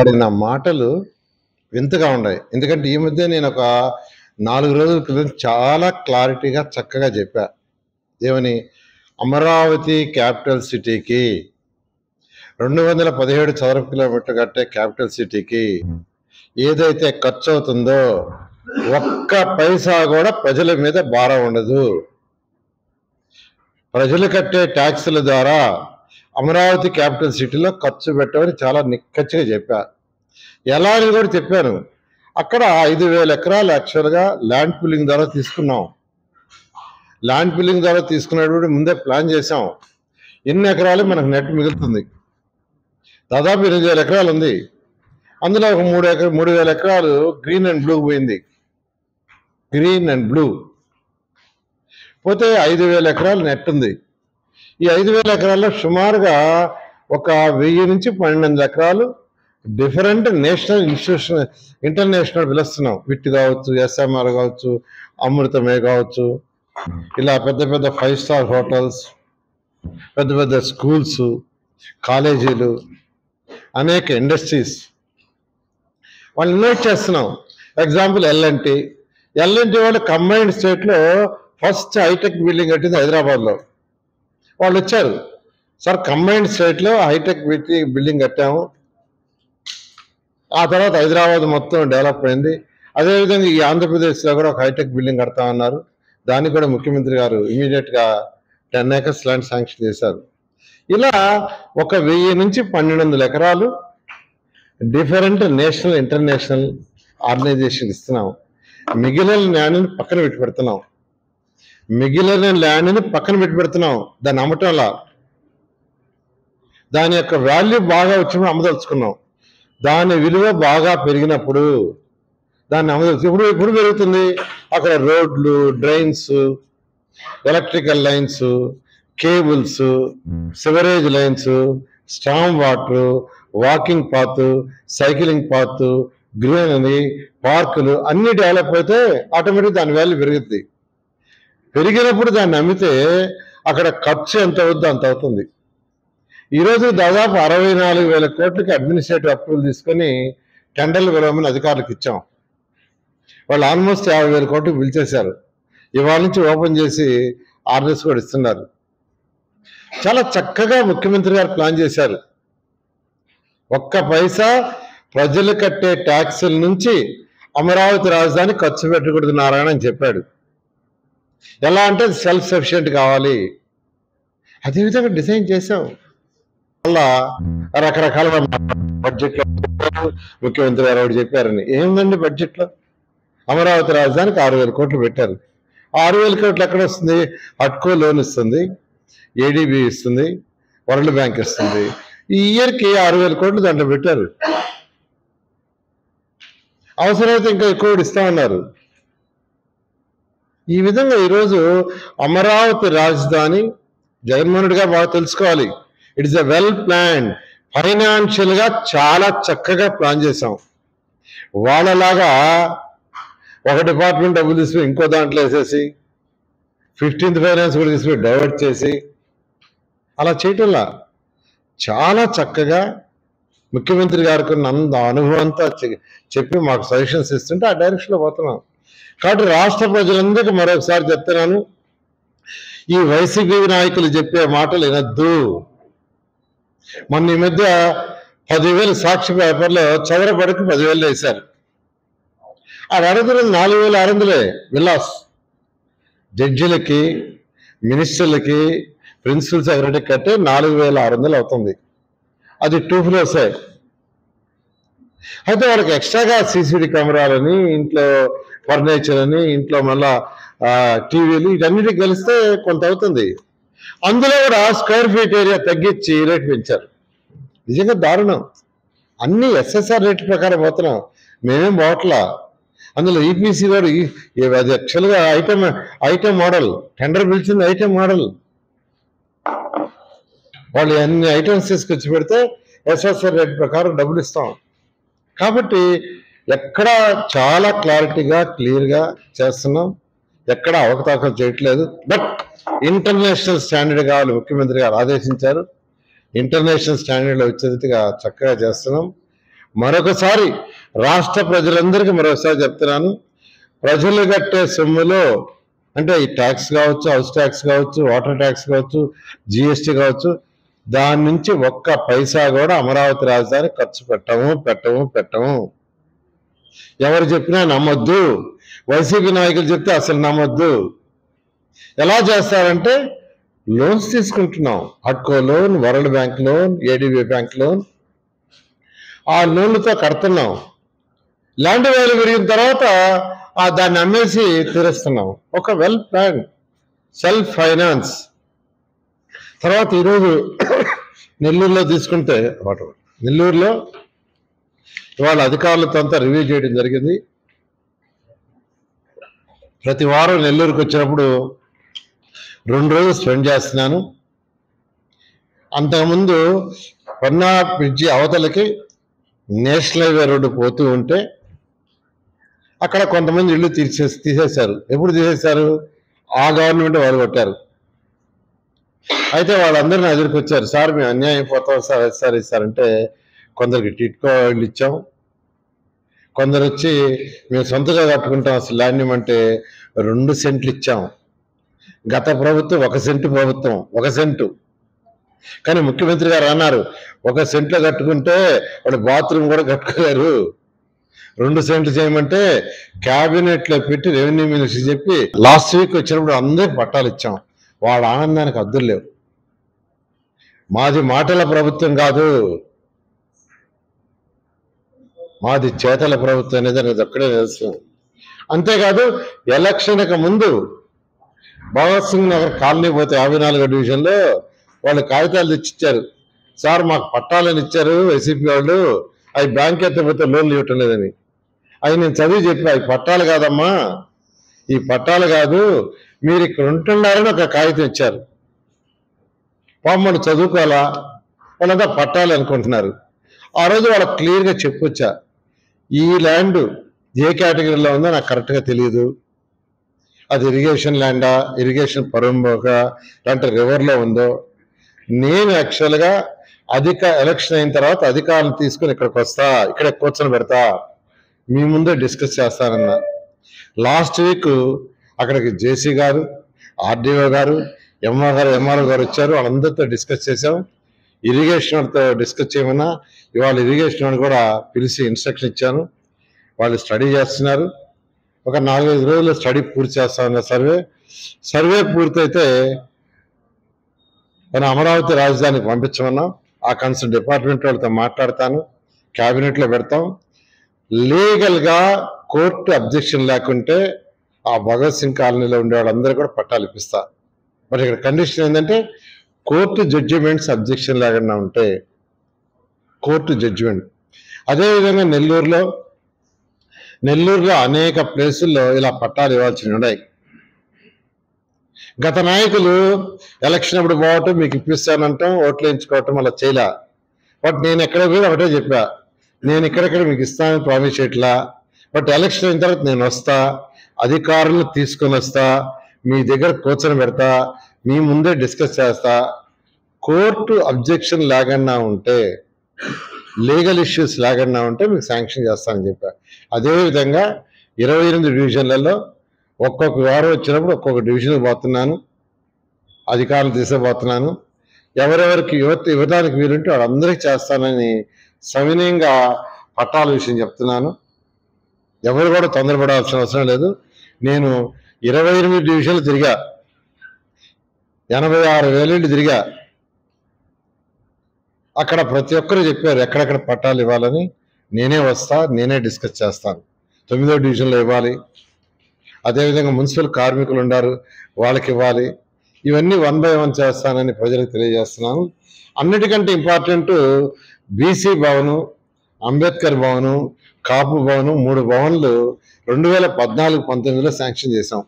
పడిన మాటలు వింతగా ఉన్నాయి. ఎందుకంటే ఈ మధ్య నేను ఒక 4 రోజుల క్రితం చాలా క్లారిటీగా చక్కగా చెప్పా. ఏమని? అమరావతి క్యాపిటల్ సిటీకి 217 చదరపు కిలోమీటర్లు కట్టే క్యాపిటల్ సిటీకి ఏదైతే ఖర్చు అవుతుందో ఒక్క పైసా కూడా ప్రజల మీద భారం ఉండదు. ప్రజలు కట్టే ట్యాక్సుల ద్వారా అమరావతి క్యాపిటల్ సిటీలో ఖర్చు పెట్టమని చాలా నిక్కచ్చిగా చెప్పా. ఎలా అని కూడా చెప్పాను. అక్కడ 5,000 ఎకరాలు యాక్చువల్గా ల్యాండ్ పూలింగ్ ద్వారా తీసుకున్నాం. ల్యాండ్ పూలింగ్ ద్వారా తీసుకునేటువంటి ముందే ప్లాన్ చేసాం. ఎన్ని ఎకరాలు మనకు నెట్ మిగులుతుంది? దాదాపు 8,000 ఎకరాలు ఉంది. అందులో ఒక 3,000 ఎకరాలు గ్రీన్ అండ్ బ్లూ పోయింది. గ్రీన్ అండ్ బ్లూ పోతే 5,000 ఎకరాలు నెట్ ఉంది. ఈ 5,000 ఎకరాల్లో సుమారుగా ఒక 1000 నుంచి 1200 ఎకరాలు డిఫరెంట్ నేషనల్ ఇన్స్టిట్యూషన్ ఇంటర్నేషనల్ పిలుస్తున్నాం. విట్ కావచ్చు, ఎస్ఎంఆర్ కావచ్చు, అమృతమే కావచ్చు, ఇలా పెద్ద పెద్ద 5 స్టార్ హోటల్స్, పెద్ద పెద్ద స్కూల్స్, కాలేజీలు, అనేక ఇండస్ట్రీస్ వాళ్ళు ఇన్వైట్ చేస్తున్నాం. ఎగ్జాంపుల్ ఎల్ఎన్టీ వాళ్ళు కంబైన్డ్ స్టేట్లో ఫస్ట్ హైటెక్ బిల్డింగ్ కట్టింది హైదరాబాద్లో. వాళ్ళు వచ్చారు, సార్ కంబైన్డ్ స్టేట్లో హైటెక్ బిల్డింగ్ కట్టాము, ఆ తర్వాత హైదరాబాద్ మొత్తం డెవలప్ అయింది. అదేవిధంగా ఈ ఆంధ్రప్రదేశ్లో కూడా ఒక హైటెక్ బిల్డింగ్ కడతామన్నారు. దానికి కూడా ముఖ్యమంత్రి గారు ఇమీడియట్గా 10 acres ల్యాండ్ శాంక్షన్ చేశారు. ఇలా ఒక 1000 నుంచి 1200 ఎకరాలు డిఫరెంట్ నేషనల్ ఇంటర్నేషనల్ ఆర్గనైజేషన్ ఇస్తున్నాం. మిగిలిన ల్యాండ్ని పక్కన పెట్టి పెడుతున్నాం. దాన్ని అమ్మటంలా దాని యొక్క వాల్యూ బాగా వచ్చినప్పుడు అమ్మదలుచుకున్నాం. దాని విలువ బాగా పెరిగినప్పుడు దాన్ని అమ్మదలుచు ఇప్పుడు పెరుగుతుంది. అక్కడ రోడ్లు, drains, electrical lines, cables, sewerage lines, storm water, walking path, cycling path, greenery, పార్కులు అన్ని డెవలప్ అయితే ఆటోమేటిక్ దాని వాల్యూ పెరుగుతుంది. పెరిగినప్పుడు దాన్ని అమ్మితే అక్కడ ఖర్చు ఎంత అవుద్దో అంత అవుతుంది. ఈరోజు దాదాపు 64,000 కోట్లకి అడ్మినిస్ట్రేటివ్ అప్రూవల్ తీసుకొని టెండర్లు పిలవమని అధికారులకు ఇచ్చాం. వాళ్ళు ఆల్మోస్ట్ 50,000 కోట్లు పిలిచేశారు. ఇవాళ నుంచి ఓపెన్ చేసి ఆర్డర్స్ కూడా ఇస్తున్నారు. చాలా చక్కగా ముఖ్యమంత్రి గారు ప్లాన్ చేశారు. ఒక్క పైసా ప్రజలు కట్టే ట్యాక్సుల నుంచి అమరావతి రాజధాని ఖర్చు పెట్టకూడదు నారాయణ అని చెప్పాడు. ఎలా అంటే సెల్ఫ్ సఫిషియెంట్ కావాలి. అదేవిధంగా డిజైన్ చేశాం. అలా రకరకాల బడ్జెట్లో ముఖ్యమంత్రి గారు ఒకటి చెప్పారని. ఏముందండి బడ్జెట్లో? అమరావతి రాజధానికి 6,000 కోట్లు పెట్టారు. 6,000 కోట్లు ఎక్కడ వస్తుంది? అట్కో లోన్ ఇస్తుంది, ఏడీబీ ఇస్తుంది, వరల్డ్ బ్యాంక్ ఇస్తుంది. ఈ ఇయర్కి 6,000 కోట్లు దాంట్లో పెట్టారు. అవసరమైతే ఇంకా ఎక్కువ ఇస్తామన్నారు. ఈ విధంగా ఈరోజు అమరావతి రాజధాని జగన్మోహన్ రెడ్డి గారు బాగా తెలుసుకోవాలి. It is a well plan. Financial గా చాలా చక్కగా ప్లాన్ చేసాం. వాళ్ళలాగా ఒక డిపార్ట్మెంట్ డబ్బులు తీసుకుని ఇంకో దాంట్లో వేసేసి 15th ఫైనాన్స్ కూడా తీసుకుని డైవర్ట్ చేసి అలా చేయటంలా చాలా చక్కగా ముఖ్యమంత్రి గారికి అనుభవంతో చెప్పి మాకు సజెషన్స్ ఇస్తుంటే ఆ డైరెక్షన్లో పోతున్నాం. కాబట్టి రాష్ట్ర ప్రజలందరికీ మరొకసారి చెప్తున్నాను, ఈ వైసీపీ నాయకులు చెప్పే మాటలు వినొద్దు. మొన్న ఈ మధ్య 10,000 సాక్షి పేపర్లో చదరపడికి 10,000 వేశారు. ఆ 4,600 విలాస్ జడ్జిలకి, మినిస్టర్లకి, ప్రిన్సిపల్ సెక్రటరీకి కట్టే 4,600 అవుతుంది. అది 2 floors. అయితే వాళ్ళకి ఎక్స్ట్రాగా సీసీడీ కెమెరాలని, ఇంట్లో ఫర్నిచర్ అని, ఇంట్లో మళ్ళా టీవీలు, వీటన్నిటికి కలిస్తే కొంత అవుతుంది. అందులో కూడా స్క్వేర్ ఫీట్ ఏరియా తగ్గించి రేట్ పెంచారు. నిజంగా దారుణం. అన్ని ఎస్ఎస్ఆర్ రేట్ ప్రకారం పోతున్నాం, మేమేం పోవట్లా. అందులో ఈపీసీ కూడా అది యాక్చువల్గా ఐటమ్ మోడల్, టెండర్ పిలిచింది ఐటమ్ మోడల్. వాళ్ళు అన్ని ఐటమ్స్ తీసుకొచ్చి పెడితే ఎస్ఎస్ఆర్ రేట్ ప్రకారం డబ్బులు ఇస్తాం. కాబట్టి ఎక్కడ చాలా క్లారిటీగా క్లియర్గా చేస్తున్నాం, ఎక్కడ అవకతవకలు చేయట్లేదు. బట్ ఇంటర్నేషనల్ స్టాండర్డ్ కావాలి, ముఖ్యమంత్రి గారు ఆదేశించారు. ఇంటర్నేషనల్ స్టాండర్డ్లో వచ్చేదిగా చక్కగా చేస్తున్నాం. మరొకసారి రాష్ట్ర ప్రజలందరికీ మరొకసారి చెప్తున్నాను, ప్రజలు కట్టే సొమ్ములో అంటే ఈ ట్యాక్స్ కావచ్చు, హౌస్ ట్యాక్స్ కావచ్చు, వాటర్ ట్యాక్స్ కావచ్చు, జిఎస్టీ కావచ్చు, దాని నుంచి ఒక్క పైసా కూడా అమరావతి రాజధాని ఖర్చు పెట్టము. ఎవరు చెప్పినా నమ్మొద్దు. వైసీపీ నాయకులు చెప్తే అసలు నమ్మొద్దు. ఎలా చేస్తారంటే లోన్స్ తీసుకుంటున్నాం, హడ్కో loan, World Bank loan, ADB bank loan. ఆ లోన్లతో కడుతున్నాం. ల్యాండ్ వాల్యూ పెరిగిన తర్వాత దాన్ని అమ్మేసి తీరుస్తున్నాం. ఒక వెల్ ప్లాన్ సెల్ఫ్ ఫైనాన్స్. తర్వాత ఈరోజు నెల్లూరులో తీసుకుంటే నెల్లూరులో ఇవాళ అధికారులతో అంతా రివ్యూ చేయడం జరిగింది. ప్రతి వారం నెల్లూరుకి వచ్చినప్పుడు 2 రోజులు స్పెండ్ చేస్తున్నాను. అంతకుముందు పన్నా బ్రిడ్జి అవతలకి నేషనల్ హైవే రోడ్డు పోతూ ఉంటే అక్కడ కొంతమంది ఇళ్ళు తీసేశారు. ఎప్పుడు తీసేశారు? ఆ గవర్నమెంట్ వాళ్ళు కొట్టారు. అయితే వాళ్ళందరూ నా దగ్గరికి వచ్చారు, సార్ మేము అన్యాయం అయిపోతాం సార్ ఇస్తారంటే కొందరికి టిట్కో ఇళ్ళు ఇచ్చాం, కొందరు వచ్చి మేము సొంతగా కట్టుకుంటాం అసలు ల్యాండ్ ఇవ్వమంటే 2 సెంట్లు ఇచ్చాం. గత ప్రభుత్వం 1 సెంటు ప్రభుత్వం, 1 సెంటు. కానీ ముఖ్యమంత్రి గారు అన్నారు 1 సెంట్లో కట్టుకుంటే వాడు బాత్రూమ్ కూడా కట్టుకోలేరు, 2 సెంట్లు చేయమంటే క్యాబినెట్లో పెట్టి రెవెన్యూ మినిస్టర్ చెప్పి లాస్ట్ వీక్ వచ్చినప్పుడు అందరికి పట్టాలు ఇచ్చాం. వాళ్ళ ఆనందానికి అద్దులు లేవు. మాది మాటల ప్రభుత్వం కాదు, మాది చేతల ప్రభుత్వం అనేది అనేది ఒక్కడే తెలుసు. అంతేకాదు ఎలక్షన్కి ముందు భగత్ సింగ్ నగర్ కాలనీ పోతే 54వ డివిజన్లో వాళ్ళు కాగితాలు తెచ్చిచ్చారు, సార్ మాకు పట్టాలని ఇచ్చారు వైసీపీ వాళ్ళు, అవి బ్యాంక్ ఎత్తపోతే లోన్లు ఇవ్వటం లేదని. అవి నేను చదివి చెప్పి అవి పట్టాలు కాదమ్మా, ఈ పట్టాలు కాదు, మీరు ఇక్కడ ఉంటున్నారని ఒక కాగితం ఇచ్చారు. పాపం చదువుకోవాలా, వాళ్ళంతా పట్టాలి అనుకుంటున్నారు. ఆ రోజు వాళ్ళకి క్లియర్గా చెప్పొచ్చా, ఈ ల్యాండ్ ఏ కేటగిరీలో ఉందో నాకు కరెక్ట్గా తెలియదు, అది ఇరిగేషన్ ల్యాండా, ఇరిగేషన్ పరంబోక లేదంటే రివర్లో ఉందో. నేను యాక్చువల్గా ఎలక్షన్ అయిన తర్వాత అధికారులు తీసుకుని ఇక్కడికి వస్తా, ఇక్కడే కూర్చొని పెడతా, మీ ముందే డిస్కస్ చేస్తానన్నా. లాస్ట్ వీక్ అక్కడికి జేసీ గారు, ఆర్డీఓ గారు, ఎంఆర్ఓ గారు వచ్చారు. వాళ్ళందరితో డిస్కస్ చేశాం. ఇరిగేషన్ వాళ్ళతో డిస్కస్ చేయమన్నా ఇవాళ ఇరిగేషన్ వాళ్ళు కూడా పిలిచి ఇన్స్ట్రక్షన్ ఇచ్చాను. వాళ్ళు స్టడీ చేస్తున్నారు. ఒక 4-5 రోజుల్లో స్టడీ పూర్తి చేస్తామన్న సర్వే పూర్తయితే మన అమరావతి రాజధానికి పంపించమన్నాం. ఆ కన్సర్న్ డిపార్ట్మెంట్ వాళ్ళతో మాట్లాడతాను, క్యాబినెట్లో పెడతాం. లీగల్గా కోర్టు అబ్జెక్షన్ లేకుంటే ఆ భగత్ సింగ్ కాలనీలో ఉండే వాళ్ళందరూ కూడా పట్టాలు ఇప్పిస్తా. మరి ఇక్కడ కండిషన్ ఏంటంటే కోర్టు జడ్జిమెంట్స్ అబ్జెక్షన్ లేకుండా ఉంటే కోర్టు జడ్జిమెంట్. అదేవిధంగా నెల్లూరులో అనేక ప్లేసుల్లో ఇలా పట్టాలు ఇవ్వాల్సినవి ఉన్నాయి. గత నాయకులు ఎలక్షన్ అప్పుడు పోవటం, మీకు ఇప్పిస్తానంటాం, ఓట్లు వేయించుకోవటం అలా చేయలే. బట్ నేను ఎక్కడ పోయి ఒకటే చెప్పా, నేను ఇక్కడెక్కడ మీకు ఇస్తానని ప్రామిస్ చేయట్లా, బట్ ఎలక్షన్ అయిన తర్వాత నేను వస్తా, అధికారులను తీసుకొని వస్తా, మీ దగ్గర కూర్చొని పెడతా, మీ ముందే డిస్కస్ చేస్తా, కోర్టు అబ్జెక్షన్ లేకుండా ఉంటే, లీగల్ ఇష్యూస్ లేకుండా ఉంటే మీకు శాంక్షన్ చేస్తానని చెప్పా. అదేవిధంగా 28 డివిజన్లలో ఒక్కొక్క వారం వచ్చినప్పుడు ఒక్కొక్క డివిజన్ పోతున్నాను, అధికారులు తీసుకుపోతున్నాను. ఎవరెవరికి ఇవ్వడానికి వీలుంటే వాళ్ళందరికీ చేస్తానని సవినయంగా పట్టాల విషయం చెప్తున్నాను. ఎవరు కూడా తొందరపడాల్సిన అవసరం లేదు. నేను 28 డివిజన్లు తిరిగా, 86,000 ఇళ్ళు తిరిగా. అక్కడ ప్రతి ఒక్కరు చెప్పారు ఎక్కడెక్కడ పట్టాలు ఇవ్వాలని. నేనే వస్తా, నేనే డిస్కస్ చేస్తాను. 9వ డివిజన్లో ఇవ్వాలి, అదేవిధంగా మున్సిపల్ కార్మికులు ఉన్నారు, వాళ్ళకి ఇవ్వాలి. ఇవన్నీ 1 by 1 చేస్తానని ప్రజలకు తెలియజేస్తున్నాను. అన్నిటికంటే ఇంపార్టెంట్ బీసీ భవను, అంబేద్కర్ భవను, కాపు భవను, 3 భవన్లు 2014-19లో శాంక్షన్ చేశాం,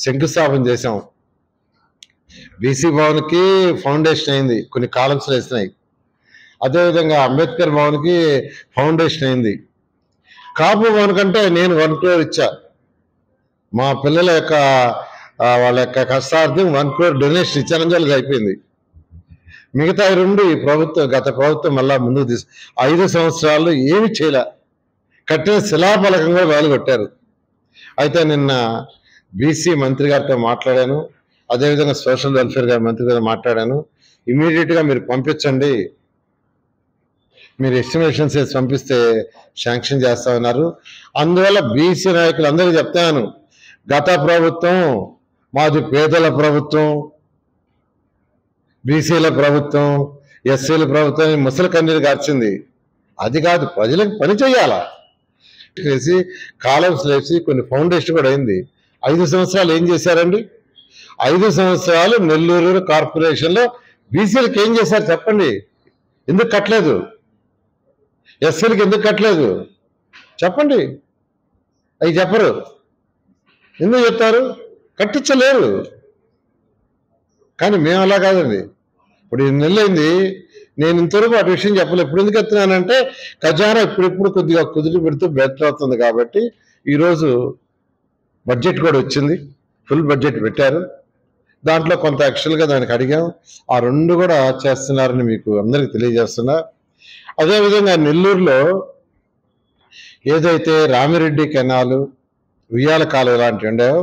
శంకుస్థాపన చేశాం. బీసీ భవన్కి ఫౌండేషన్ అయింది, కొన్ని కాలమ్స్ వేసినాయి. అదేవిధంగా అంబేద్కర్ భవన్కి ఫౌండేషన్ అయింది. కాపు భవన్ కంటే నేను 1 crore ఇచ్చా. మా పిల్లల యొక్క వాళ్ళ యొక్క కష్టార్థం 1 crore డొనేషన్ ఇచ్చానని వాళ్ళకి అయిపోయింది. మిగతా రెండు ఈ ప్రభుత్వం గత ప్రభుత్వం మళ్ళా ముందుకు 5 సంవత్సరాల్లో ఏమి చేయలే. కట్టిన శిలాఫలకం కూడా వేలగొట్టారు. అయితే నిన్న బీసీ మంత్రి గారితో మాట్లాడాను, అదేవిధంగా సోషల్ వెల్ఫేర్ గారి మంత్రి గారితో మాట్లాడాను. ఇమీడియట్గా మీరు పంపించండి, మీరు ఎస్టిమేషన్స్ వేసి పంపిస్తే శాంక్షన్ చేస్తా ఉన్నారు. అందువల్ల బీసీ నాయకులు అందరికీ చెప్తాను, గత ప్రభుత్వం మాది పేదల ప్రభుత్వం, బీసీల ప్రభుత్వం, ఎస్సీల ప్రభుత్వం ముసలి కన్నీరు కార్చింది. అది కాదు, ప్రజలకు పని చేయాలా వేసి కాలమ్స్ వేసి కొన్ని ఫౌండేషన్ కూడా అయింది. 5 సంవత్సరాలు ఏం చేశారండి? 5 సంవత్సరాలు నెల్లూరు కార్పొరేషన్లో బీసీలకు ఏం చేశారు చెప్పండి? ఎందుకు కట్టలేదు? ఎస్సీలకు ఎందుకు కట్టలేదు చెప్పండి? అవి చెప్పరు. ఎందుకు చెప్తారు? కట్టించలేరు. కానీ మేము అలా కాదండి. ఇప్పుడు 2 నెలలైంది, నేను ఇంతవరకు అటు విషయం చెప్పలేదు. ఇప్పుడు ఎందుకు ఎత్తున్నానంటే ఖజానా ఇప్పుడిప్పుడు కొద్దిగా కుదిరి పెడుతూ బెటర్ అవుతుంది కాబట్టి ఈరోజు బడ్జెట్ కూడా వచ్చింది, ఫుల్ బడ్జెట్ పెట్టారు. దాంట్లో కొంత యాక్చువల్గా దానికి అడిగాం, ఆ 2 కూడా చేస్తున్నారని మీకు అందరికీ తెలియజేస్తున్నా. అదేవిధంగా నెల్లూరులో ఏదైతే రామిరెడ్డి కెనాలు, ఉయ్యాల కాలువ లాంటివి ఉండేవో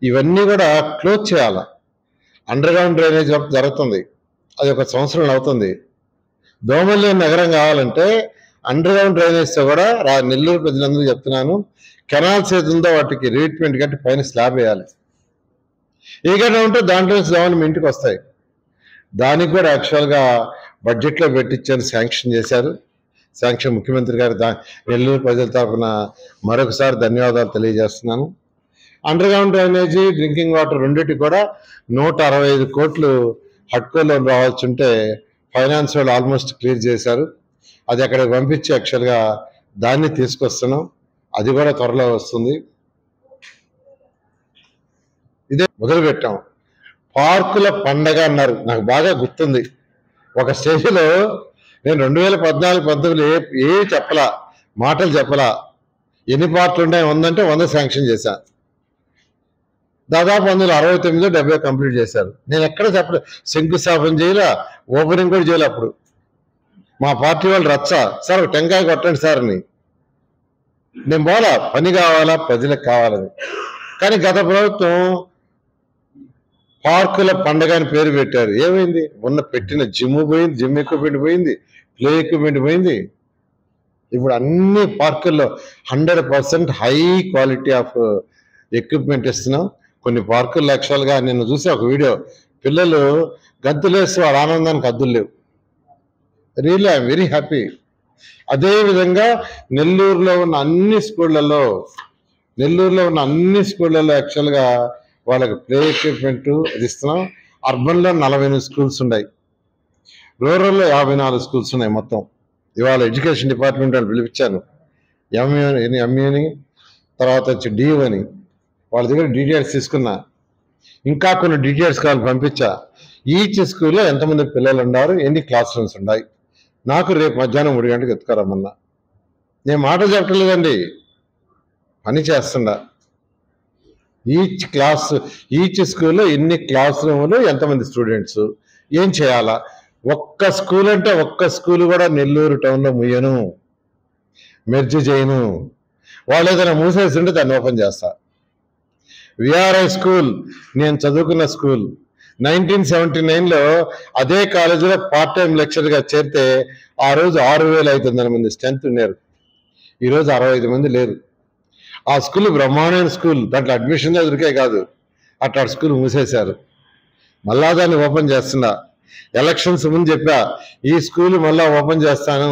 ఇవన్నీ కూడా క్లోజ్ చేయాలి. అండర్ గ్రౌండ్ డ్రైనేజ్ జరుగుతుంది, అది 1 సంవత్సరం అవుతుంది. దోమల్లి నగరం కావాలంటే అండర్ గ్రౌండ్ డ్రైనేజ్తో కూడా నెల్లూరు ప్రజలందరూ చెప్తున్నాను, కెనాల్స్ ఏదుందో వాటికి రీట్మెంట్ కట్టి పైన స్లాబ్ వేయాలి. ఏదైనా ఉంటే దాంట్లో దోమలు మీ ఇంటికి వస్తాయి. దానికి కూడా యాక్చువల్గా బడ్జెట్లో పెట్టించారు, శాంక్షన్ చేశారు. శాంక్షన్ ముఖ్యమంత్రి గారు నెల్లూరు ప్రజల తరఫున మరొకసారి ధన్యవాదాలు తెలియజేస్తున్నాను. Under ground drainage, drinking water రెండింటికి కూడా 165 కోట్లు హడ్కోలో రావాల్సి ఉంటే ఫైనాన్స్ వాళ్ళు ఆల్మోస్ట్ క్లియర్ చేశారు. అది అక్కడికి పంపించి యాక్చువల్గా దాన్ని తీసుకొస్తున్నాం, అది కూడా త్వరలో వస్తుంది. ఇదే మొదలుపెట్టాం. పార్కుల పండగ అన్నారు, నాకు బాగా గుర్తుంది. ఒక స్టేజ్లో నేను 2014-19 ఏ చెప్పలా, మాటలు చెప్పలా. ఎన్ని పార్కులు ఉన్నాయి? 100 అంటే 100 శాంక్షన్ చేశాను. దాదాపు 69-70 కంప్లీట్ చేశారు. నేను ఎక్కడ చెప్పలేదు, శంకుస్థాపన చేయాల, ఓపెనింగ్ కూడా చేయాలి. అప్పుడు మా పార్టీ వాళ్ళు రచ్చ, సార్ టెంకాయ కొట్టండి సార్ అని. నేను పోలా, పని కావాలా, ప్రజలకు కావాలని. కానీ గత ప్రభుత్వం పార్కుల పండగ అని పేరు పెట్టారు. ఏమైంది? పెట్టిన జిమ్ పోయింది, జిమ్ ఎక్విప్మెంట్ పోయింది, ప్లే ఎక్విప్మెంట్ పోయింది. ఇప్పుడు అన్ని పార్కుల్లో 100% హై క్వాలిటీ ఆఫ్ ఎక్విప్మెంట్ ఇస్తున్నాం. కొన్ని పార్కుల్లో యాక్చువల్గా నేను చూసే ఒక వీడియో, పిల్లలు గంతులేసి వాళ్ళ ఆనందానికి హద్దులు లేవు. Really I'm very happy. అదేవిధంగా నెల్లూరులో ఉన్న అన్ని స్కూళ్ళల్లో యాక్చువల్గా వాళ్ళకి ప్లే ఎక్విప్మెంట్ అది ఇస్తున్నాం. అర్బన్లో 48 స్కూల్స్ ఉన్నాయి, రూరల్లో 54 స్కూల్స్ ఉన్నాయి మొత్తం. ఇవాళ ఎడ్యుకేషన్ డిపార్ట్మెంట్ వాళ్ళు పిలిపించాను, ఎంఈని తర్వాత వచ్చి డిఓ అని. వాళ్ళ దగ్గర డీటెయిల్స్ తీసుకున్నా, ఇంకా కొన్ని డీటెయిల్స్ కావాలి పంపించా. ఈచ్ స్కూల్లో ఎంతమంది పిల్లలు ఉన్నారు, ఎన్ని క్లాస్ రూమ్స్ ఉన్నాయి. నాకు రేపు మధ్యాహ్నం 3 గంటలకు ఎత్తుకురమ్మన్నా. నేను మాట చెప్పలేదండి, పని చేస్తుండా. ఈచ్ స్కూల్లో ఎన్ని క్లాస్ రూములు, ఎంతమంది స్టూడెంట్స్, ఏం చేయాలా. ఒక్క స్కూల్ అంటే ఒక్క స్కూల్ కూడా నెల్లూరు టౌన్లో ముయ్యను, మెర్జ్ చేయను. వాళ్ళు ఏదైనా మూసేసి ఉంటే దాన్ని ఓపెన్ చేస్తా. విఆర్ఐ స్కూల్ నేను చదువుకున్న స్కూల్. 1979లో అదే కాలేజీలో పార్ట్ టైం లెక్చర్గా చేరితే ఆ రోజు 6500 మంది స్ట్రెంత్ ఉన్నారు. ఈరోజు 65 మంది లేరు. ఆ స్కూల్ బ్రహ్మాండమైన స్కూల్, దాంట్లో అడ్మిషన్ దొరికే కాదు, అట్లా స్కూల్ మూసేశారు. మళ్ళా దాన్ని ఓపెన్ చేస్తున్నా. ఎలక్షన్స్ ముందు చెప్పా, ఈ స్కూల్ మళ్ళా ఓపెన్ చేస్తాను,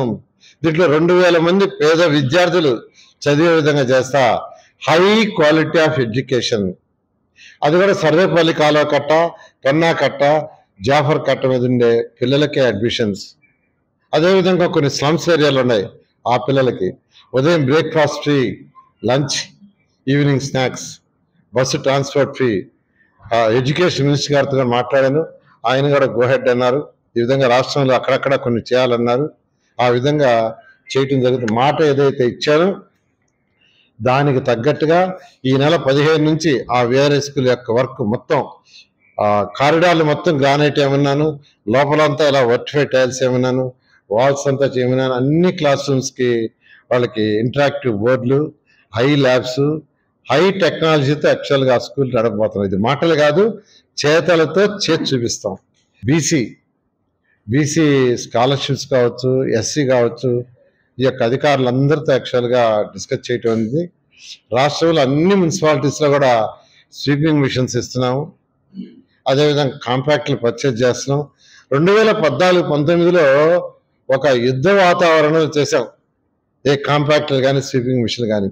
దీంట్లో 2000 మంది పేద విద్యార్థులు చదివే విధంగా చేస్తా. High quality of education. అది కూడా సర్వేపల్లి కాలువ కట్ట, కన్నా కట్ట, జాఫర్ కట్ట మీద ఉండే పిల్లలకే అడ్మిషన్స్. అదేవిధంగా కొన్ని స్లమ్స్ ఏరియాలు ఉన్నాయి, ఆ పిల్లలకి ఉదయం breakfast free, lunch, evening snacks, bus transport free. Education minister గారితో మాట్లాడాను, ఆయన కూడా గోహెడ్ అన్నారు. ఈ విధంగా రాష్ట్రంలో అక్కడక్కడ కొన్ని చేయాలన్నారు. ఆ విధంగా చేయటం జరుగుతుంది. మాట ఏదైతే ఇచ్చానో దానికి తగ్గట్టుగా ఈ నెల 15 నుంచి ఆ విఆర్ఐ స్కూల్ యొక్క వర్క్ మొత్తం కారిడార్లు మొత్తం గ్రానైట్ ఏమన్నాను, లోపలంతా ఇలా వర్టిఫై టైల్స్ ఏమన్నాను, వాల్స్ అంతా చేయమన్నాను. అన్ని క్లాస్ రూమ్స్కి వాళ్ళకి ఇంటరాక్టివ్ బోర్డులు, హై ల్యాబ్స్, హై టెక్నాలజీతో యాక్చువల్గా ఆ స్కూల్ నడపబోతున్నాం. ఇది మాటలు కాదు, చేతలతో చేసి చూపిస్తాం. బీసీ స్కాలర్షిప్స్ కావచ్చు, ఎస్సీ కావచ్చు, ఈ యొక్క అధికారులందరితో యాక్చువల్గా డిస్కస్ చేయటం ఉంది. రాష్ట్రంలో అన్ని మున్సిపాలిటీస్లో కూడా స్వీపింగ్ మిషన్స్ ఇస్తున్నాము. అదేవిధంగా కాంపాక్ట్లు పర్చేజ్ చేస్తున్నాం. 2014-19లో ఒక యుద్ధ వాతావరణం చేసాం, ఏ కాంపాక్ట్లు కానీ స్వీపింగ్ మిషన్ కానీ.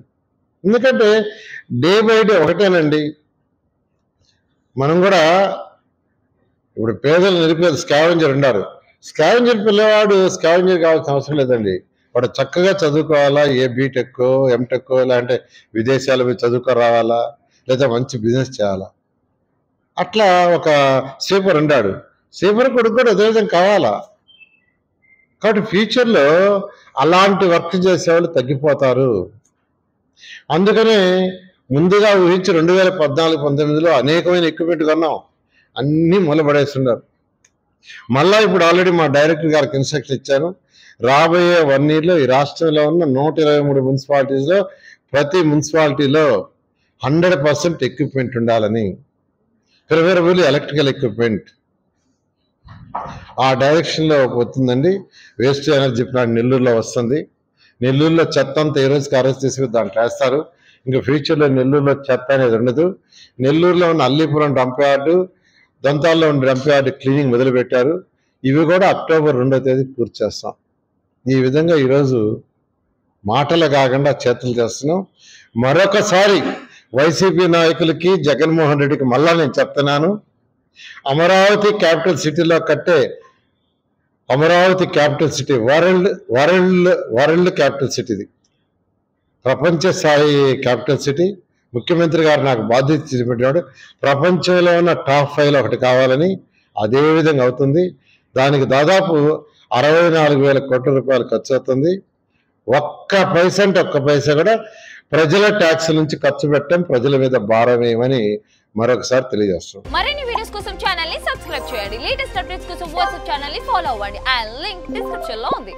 ఎందుకంటే డే బై డే ఒకటేనండి. మనం కూడా ఇప్పుడు పేదలు నిరుపేద స్కావెంజర్ ఉన్నారు. స్కావెంజర్ పిల్లవాడు స్కావెంజర్ కావాల్సిన అవసరం లేదండి. వాడు చక్కగా చదువుకోవాలా, ఏ బీటెక్ ఎంటెక్ ఇలాంటి విదేశాలు పోయి చదువుకో రావాలా, లేదా మంచి బిజినెస్ చేయాలా. అట్లా ఒక స్వీపర్ ఉన్నాడు, స్వీపర్ కొడుకు కూడా అదే విధంగా కావాలా. కాబట్టి ఫ్యూచర్లో అలాంటి వర్క్ చేసేవాళ్ళు తగ్గిపోతారు. అందుకనే ముందుగా ఊహించి 2014-19లో అనేకమైన ఎక్విప్మెంట్ కొన్నాం, అన్నీ మూలపడేస్తున్నారు. మళ్ళా ఇప్పుడు ఆల్రెడీ మా డైరెక్టర్ గారికి ఇన్స్ట్రక్షన్ ఇచ్చాను, రాబోయే 1 yearలో ఈ రాష్ట్రంలో ఉన్న 123 మున్సిపాలిటీస్లో ప్రతి మున్సిపాలిటీలో 100% ఎక్విప్మెంట్ ఉండాలని, ప్రిఫరబుల్ ఎలక్ట్రికల్ ఎక్విప్మెంట్. ఆ డైరెక్షన్లో పోతుందండి. వేస్ట్ ఎనర్జీ ప్లాంట్ నెల్లూరులో వస్తుంది. నెల్లూరులో చెత్త అంతా ఈ రోజుకి ఆ రోజు తీసుకుని దాంట్లో వేస్తారు. ఇంకా ఫ్యూచర్లో నెల్లూరులో చెత్త అనేది ఉండదు. నెల్లూరులో ఉన్న అల్లీపురం డంప్ యార్డు, దంతాల్లో ఉన్న డంప్ యార్డు క్లీనింగ్ మొదలుపెట్టారు. ఇవి కూడా అక్టోబర్ 2వ తేదీ పూర్తి చేస్తాం. ఈ విధంగా ఈరోజు మాటలు కాకుండా చేతులు చేస్తున్నాం. మరొకసారి వైసీపీ నాయకులకి, జగన్మోహన్ రెడ్డికి మళ్ళా నేను చెప్తున్నాను, అమరావతి క్యాపిటల్ సిటీలో కట్టే Amaravati capital city world capital సిటీది, ప్రపంచ స్థాయి క్యాపిటల్ సిటీ. ముఖ్యమంత్రి గారు నాకు బాధ్యత చేపట్టాడు, ప్రపంచంలో ఉన్న టాప్ 5లో ఒకటి కావాలని. అదే విధంగా అవుతుంది. దానికి దాదాపు 64,000 కోట్ల రూపాయలు ఖర్చు అవుతుంది. ఒక్క పైసా కూడా ప్రజల ట్యాక్స్ నుంచి ఖర్చు పెట్టడం, ప్రజల మీద భారం వేయమని మరొకసారి తెలియజేస్తాం. మరిన్ని వీడియోస్ కోసం ఛానల్ ని సబ్స్క్రైబ్ చేయండి. లేటెస్ట్ అప్డేట్స్ కోసం వాట్సాప్ ఛానల్ ని ఫాలో అవ్వండి. ఆ లింక్ డిస్క్రిప్షన్ లో ఉంది.